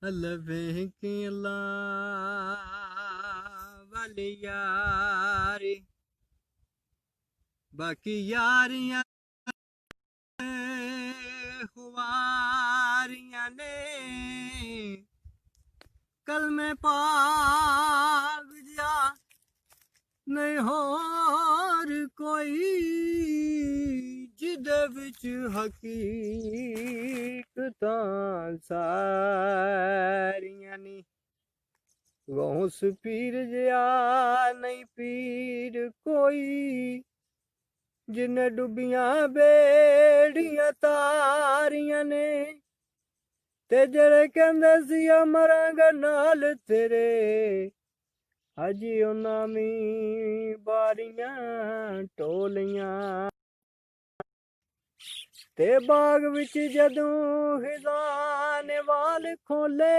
अल्लाह की अल्लाह वाली यारी बाकी यारियां खुवारियां ने कल में पाग जा नहीं होर कोई जिदे विच हकीकतां सारियां नी गौस पीर जिया नहीं पीर कोई जिन्ने डुबियां बेड़ियां तारियां ने ते जेड़े कहंदे सी मरांगा नाल तेरे अजी उन्हां मी बारियां टोलियां ते बाग विच जदों खिज़ां ने वाल खोले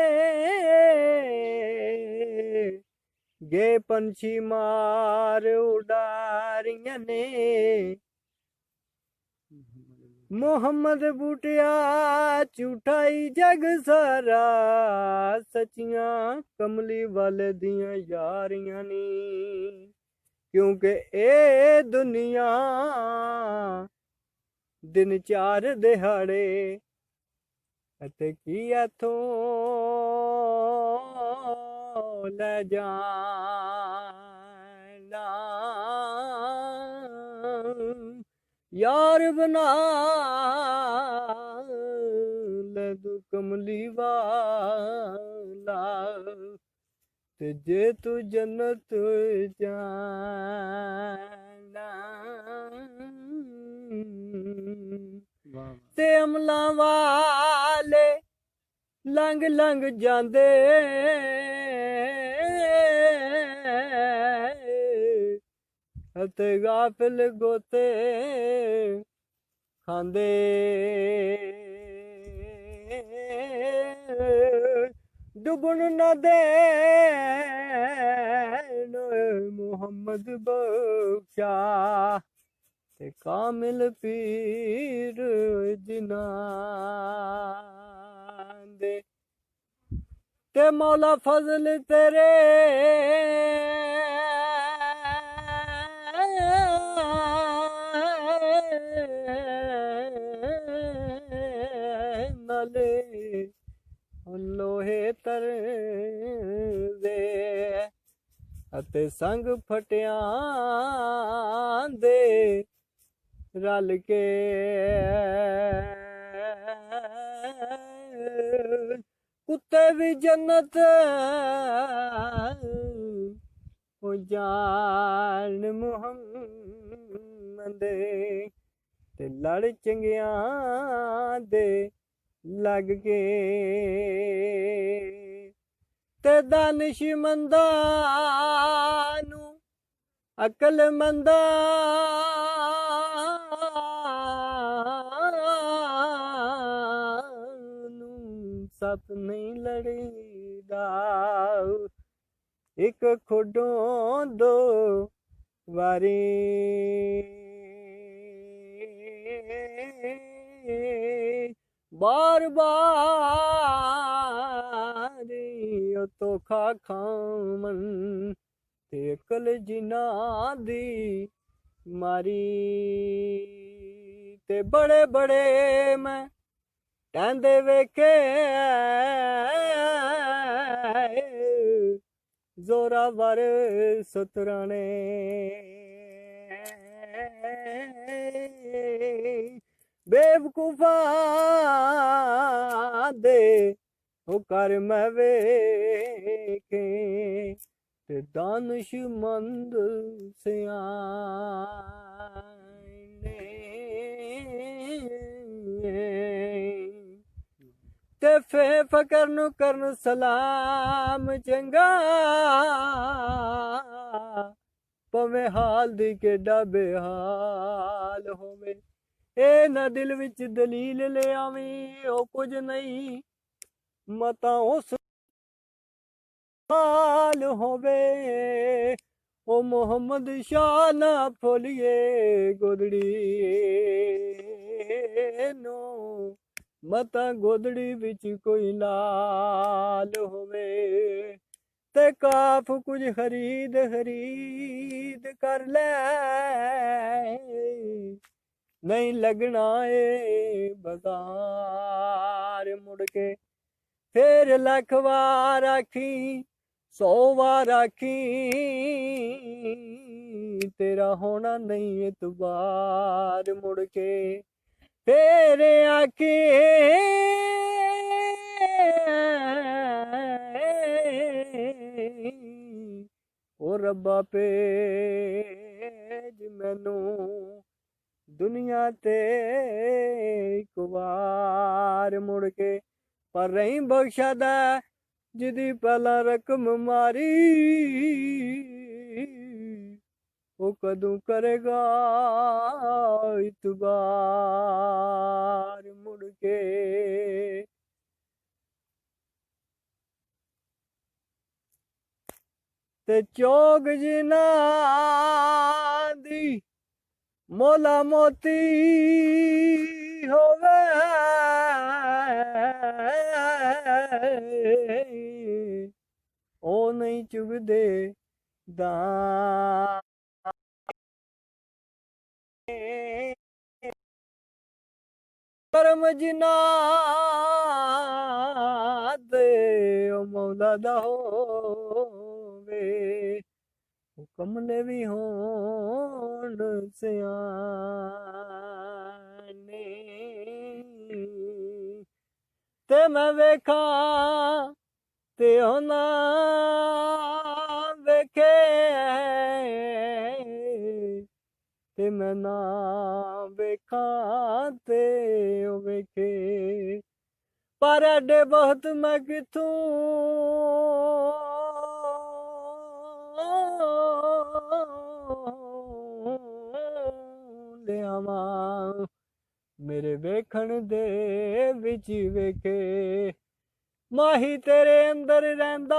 गे पंछी मार उडारियां ने मोहम्मद बूटिया झूठाई जग सारा सचियां कमली वाले दियां यारियां नी क्योंकि ए दुनिया दिन चार दिहाड़े अते की इथों ले जाना यार बना ले तू कमली वाला ते जे तू जन्नत जाना ते अमला वाले लंघ लंघ जांदे ते गाफिल गोते खांदे डुबन न देन मोहम्मद बख्शा ते कामिल पीर जिनां दे ते मौला फजल तेरे नाले लोहे तर दे अते संग फटियां दे रल के कुत्ते भी जन्नत ओ जान मुहम्मद ते लड़ चंगियां दे लग के ते दानिशमंदा नू अकलमंदा नू सत नहीं लड़ीदा एक खुडों दो वारी बार बार तो खा खामन ते अकल जिना दी मारी ते बड़े बड़े मैं टहंदे वेखे जोरावर सतराने बेवकूफा दे ओ कर मैं वेखे ते दानिशमंद सियाने ते फे फकर नू करन सलाम चंगा पवे हाल दी केडा बेहाल होवे ए ना दिल विच दलील ले आवी ओ कुछ नहीं मता उस हाल होवे ओ मोहम्मद शाह ना फोलिए गोदड़ी नो ਮਤਾਂ ਗੋਦੜੀ ਵਿੱਚ ਕੋਈ ਲਾਲ ਹੋਵੇ ਤੇ ਕਾਫ ਕੁਝ ਖਰੀਦ ਕਰ ਲੈ ਨਹੀਂ ਲੱਗਣਾ ਏ ਬਾਜ਼ਾਰ ਮੁੜ ਕੇ ਫੇਰ ਲੱਖ ਵਾਰ ਆਖੀ 100 ਵਾਰ ਆਖੀ ਤੇਰਾ ਹੋਣਾ ਨਹੀਂ ਇਤਬਾਰ ਮੁੜ ਕੇ ਫੇਰ ਆਖੀ ਓ ਰੱਬਾ ਭੇਜ ਮੈਨੂੰ ਦੁਨੀਆ ਤੇ ਇੱਕ ਵਾਰ ਮੁੜ ਕੇ ਪਰ ਰਹੀ ਬਖਸ਼ਦਾ ਜਿਹਦੀ ਪਹਿਲਾਂ ਰਕਮ ਮਾਰੀ ਉਹ ਕਦੋਂ ਕਰੇਗਾ ਇਤਬਾਰ ਮੁੜ ਕੇ ਤੇ ਚੋਗ ਜਿਨ੍ਹਾਂ ਦੀ ਮੋਲਾ ਮੋਤੀ ਹੋਵੇ ਉਹ ਨਹੀਂ ਚੁਗਦੇ ਦਾ ਕਰਮ ਜਿਨ੍ਹਾਂ ਦੇ ਉਹ ਮੌਲਾ ਦਾ ਹੋਵੇ ਉਹ ਕਮਲੇ ਵੀ ਹੋਣ ਸਿਆਣੇ ਤੇ ਮੈਂ ਵੇਖਾਂ ਤੇ ਉਹ ਨਾ ਵੇਖੇ ਤੇ ਮੈਂ ਨਾ ਵੇਖਾਂ ਤੇ ਉਹ ਵੇਖੇ ਪਰ ਐਡੇ ਬਹੁਤ ਮੈਂ ਕਿਥੋਂ ਲਿਆਵਾਂ ਮੇਰੇ ਵੇਖਣ ਦੇ ਵਿੱਚ ਵੇਖੇ ਮਾਹੀ ਤੇਰੇ ਅੰਦਰ ਰਹਿੰਦਾ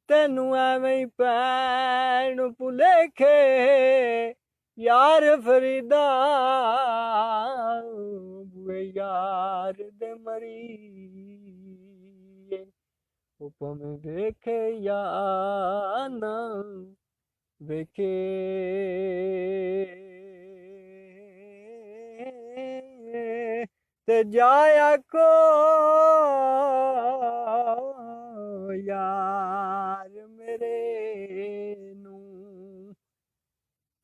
ਤੈਨੂੰ ਐਵੇਂ ਹੀ ਪੈਣ ਭੁਲੇਖੇ ਯਾਰ ਫਰੀਦਾ ਬੁਏ ਯਾਰ ਦੇ ਮਰੀਏ ਉਹ ਭਾਵੇਂ ਵੇਖੇ ਜਾਂ ਨਾ ਵੇਖੇ ਤੇ ਜਾਇਆ ਕੋ ਯਾਰ ਮੇਰੇ ਨੂੰ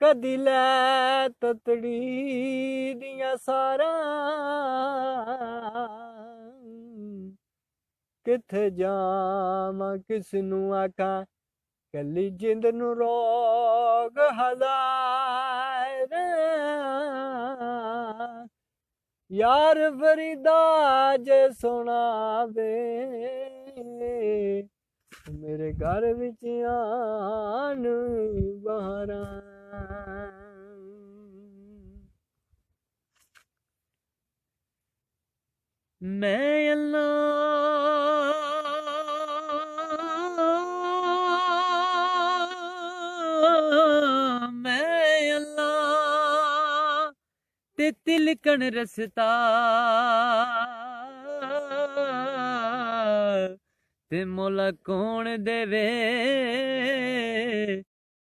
ਕਦੀ ਲੈ ਤਤੜੀ ਦੀਆਂ ਸਾਰਾਂ ਕਿੱਥੇ ਜਾਵਾਂ ਕਿਸ ਨੂੰ ਆਖਾਂ ਕੱਲੀ ਜਿੰਦ ਨੂੰ ਰੋਗ ਹਜ਼ਾਰ ਯਾਰ ਫਰੀਦਾ ਜੇ ਸੁਣਾਵੇ ਮੇਰੇ ਘਰ ਵਿੱਚ ਆਣ ਬਹਾਰਾਂ ਮੈਂ ਅੱਲਾ ਤੇ ਤਿਲਕਣ ਰਸਤਾ ਤੇ ਮੌਲਾ ਕੌਣ ਦੇਵੇ